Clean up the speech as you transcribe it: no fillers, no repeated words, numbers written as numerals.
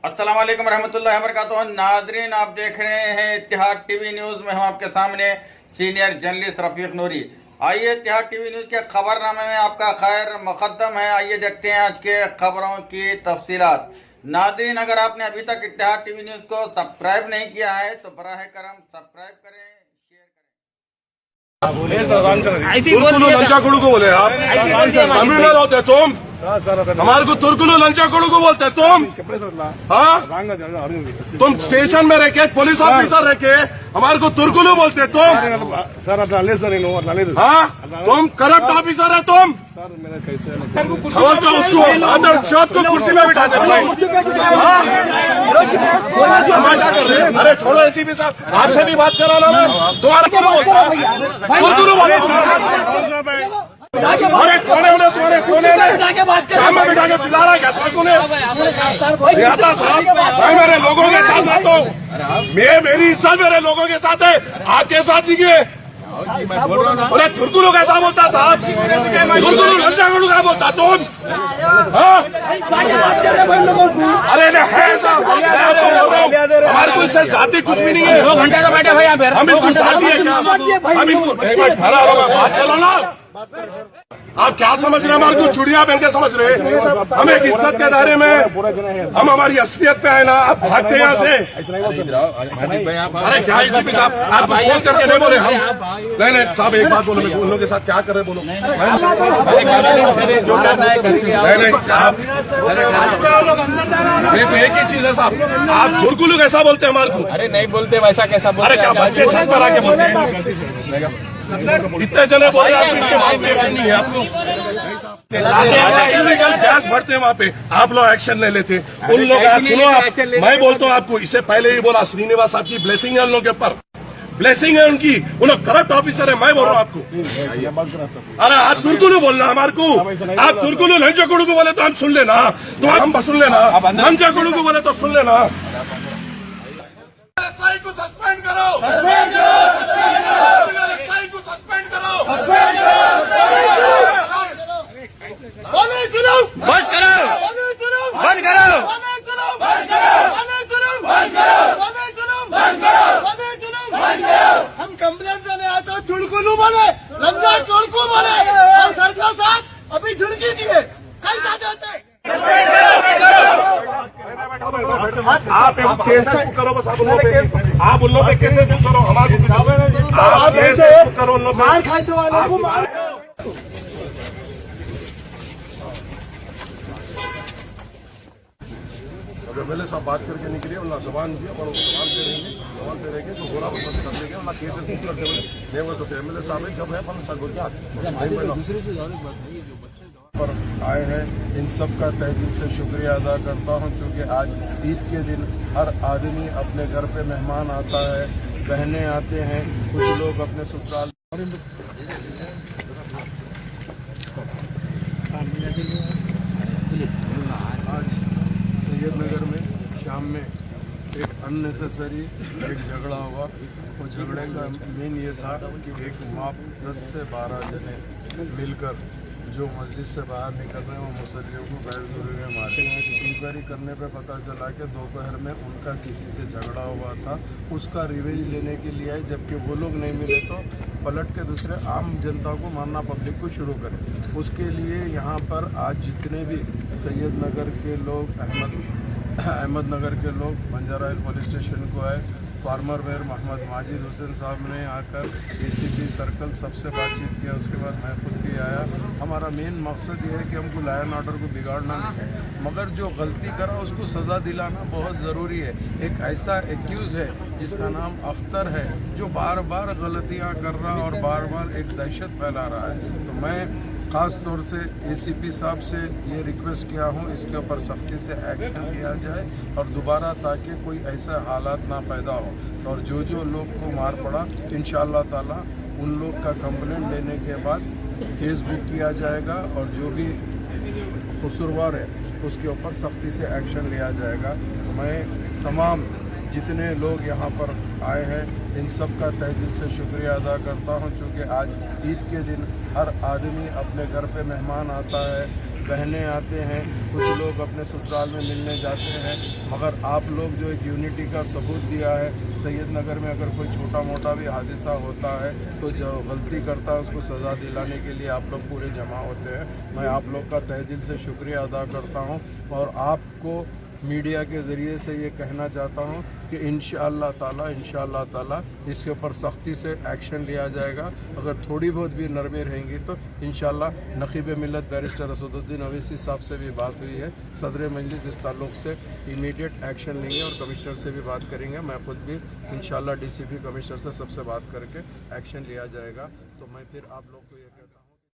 अस्सलाम वालेकुम रहमतुल्लाहि व बरकातुहू। नाजरीन, आप देख रहे हैं इत्तेहाद टीवी न्यूज में। हम आपके सामने सीनियर जर्नलिस्ट रफीक नूरी। आइए, इत्तेहाद टीवी न्यूज के खबरनामे में आपका खैर मुकद्दम है। आइए देखते हैं आज के खबरों की तफसीलात। नाजरीन, अगर आपने अभी तक इत्तेहाद टीवी न्यूज को सब्सक्राइब नहीं किया है तो बराह करम सब्सक्राइब करें, शेयर करें। लंचा को बोले आप तमिलनाडु होते तुम, हमारे को तुर्कुलू लंचा को बोलते तुम। हाँ, तुम स्टेशन में रह के पुलिस ऑफिसर रह के हमारे को तुर्कुलू बोलते तुम। हाँ, तुम करप्ट ऑफिसर है तुम। खबर तो उसको अंदर शॉट को कुर्सी में बिठा देते हो। तमाशा कर रहे हैं। अरे छोड़ो एसीपी साहब, आपसे भी बात कराना मैं तुम्हारा क्यों बोलता हूँ। अरे कोने ने तुम्हारे कोने में शाम में बिठा के पिला रहा क्या था साहब? मैं मेरे लोगों के साथ रहता हूँ। मेरी इज्जत मेरे लोगों के साथ है, आपके साथ नहीं है। अरे तुर्कुलू कैसा बोलता साहब? तुर्कुलू लंचा क्या बोलता तुम? अरे है साहब, हमारे को इससे जाति कुछ भी नहीं है। 2 घंटे का बैठे भाई यहाँ पे। हम इनको जाति है क्या? हम इनको बात करो ना। आप क्या समझ रहे हैं? हमारे को चुड़िया पहन के समझ रहे हैं? हम एक इज्जत के दायरे में, हम हमारी असलियत पे है ना। आप भागते यहाँ से। अरे क्या एसीपी साहब, आपको फोन करके नहीं बोले हम? नहीं साहब, एक बात बोलो, उन लोगों के साथ क्या कर रहे बोलो। नहीं तो एक ही चीज है साहब, आप तुर्कुलू कैसा बोलते हैं हमारे को? अरे नहीं बोलते वैसा, कैसा बोलते? अरे क्या बच्चे छत पर आके बोलते हैं? इतने जने बोल रहे हैं नहीं है आपको। इलीगल गैस भरते हैं वहाँ पे, आप लोग एक्शन नहीं लेते। उन लोग सुनो आप, मैं बोलता हूँ आपको, इससे पहले ही बोला श्रीनिवास साहब की ब्लेसिंग है उन लोगों के ऊपर, ब्लेसिंग है उनकी। उन लोग करप्ट ऑफिसर है, मैं बोल रहा हूँ आपको। अरे आप तुर्कुलू बोलना हमारे को, आप तुर्कुलू लंचाकुड़ू को बोले तो हम सुन लेना, तो हम सुन लेना। लंचाकुड़ू को बोले तो सुन लेना। को सस्पेंड करो, बस करो, बंद करो। हम कंप्लेंट देने आए तो चुड़कुलू बोले, लंजा चुड़कू बोले, और सरकार साहब अभी झुड़की दिए। कैसा देते? आप केस करो, बस आप उन लोगों पे केस करो, हमारे करो उन लोग मार खाते वालों को मार। अगर पहले सब बात करके निकले, उनका जबान दिया और जबान पे रहेंगे तो गोला बंद कर देंगे। उनका केस करते हुए नहीं वो तो एमएलए साहब जब है पर आए हैं, इन सब का तहे दिल से शुक्रिया अदा करता हूं, क्योंकि आज ईद के दिन हर आदमी अपने घर पे मेहमान आता है, बहनें आते हैं, कुछ लोग अपने ससुराल। आज सैयदनगर में शाम में एक अननेसेसरी एक झगड़ा हुआ। वो झगड़े का मेन ये था कि एक माँ 10 से 12 जने मिलकर जो मस्जिद से बाहर निकल रहे हैं वो मुसल्लियों को गैर जरूरी मारे। इंक्वायरी करने पे पता चला कि दोपहर में उनका किसी से झगड़ा हुआ था, उसका रिवेंज लेने के लिए आए। जबकि वो लोग नहीं मिले तो पलट के दूसरे आम जनता को मारना पब्लिक को शुरू करें। उसके लिए यहाँ पर आज जितने भी सैयदनगर के लोग, अहमदनगर के लोग बंजारा हिल पुलिस स्टेशन को आए। फार्मर मेयर मोहम्मद माजिद हुसैन साहब ने आकर एसीपी सर्कल सबसे बातचीत किया। उसके बाद मैं खुद भी आया। हमारा मेन मकसद ये है कि हमको लॉ एंड ऑर्डर को बिगाड़ना नहीं है, मगर जो गलती करा उसको सज़ा दिलाना बहुत ज़रूरी है। एक ऐसा एक्यूज़ है जिसका नाम अख्तर है, जो बार बार गलतियाँ कर रहा और बार बार एक दहशत फैला रहा है। तो मैं ख़ास तौर से एसीपी साहब से ये रिक्वेस्ट किया हूँ, इसके ऊपर सख्ती से एक्शन लिया जाए और दोबारा, ताकि कोई ऐसा हालात ना पैदा हो। और जो लोग को मार पड़ा, इंशाअल्लाह ताला उन लोग का कंप्लेंट लेने के बाद केस बुक किया जाएगा और जो भी कसूरवार है उसके ऊपर सख्ती से एक्शन लिया जाएगा। मैं तमाम जितने लोग यहाँ पर आए हैं, इन सब का तहे दिल से शुक्रिया अदा करता हूँ, क्योंकि आज ईद के दिन हर आदमी अपने घर पे मेहमान आता है, बहनें आते हैं, कुछ लोग अपने ससुराल में मिलने जाते हैं, मगर आप लोग जो एक यूनिटी का सबूत दिया है, सैयद नगर में अगर कोई छोटा मोटा भी हादसा होता है तो जो गलती करता है उसको सज़ा दिलाने के लिए आप लोग पूरे जमा होते हैं। मैं आप लोग का तहे दिल से शुक्रिया अदा करता हूं और आपको मीडिया के ज़रिए से ये कहना चाहता हूं कि इंशाअल्लाह ताला इसके ऊपर सख्ती से एक्शन लिया जाएगा। अगर थोड़ी बहुत भी नरमी रहेंगी तो इंशाअल्लाह नखीब मिल्लत बैरिस्टर असदुद्दीन अवैसी साहब से भी बात हुई है, सदर मजलिस इस ताल्लुक़ से इमीडिएट एक्शन लेंगे और कमिश्नर से भी बात करेंगे। मैं खुद भी इंशाअल्लाह DCP कमिश्नर से सबसे बात करके एक्शन लिया जाएगा। तो मैं फिर आप लोग को ये कहता हूँ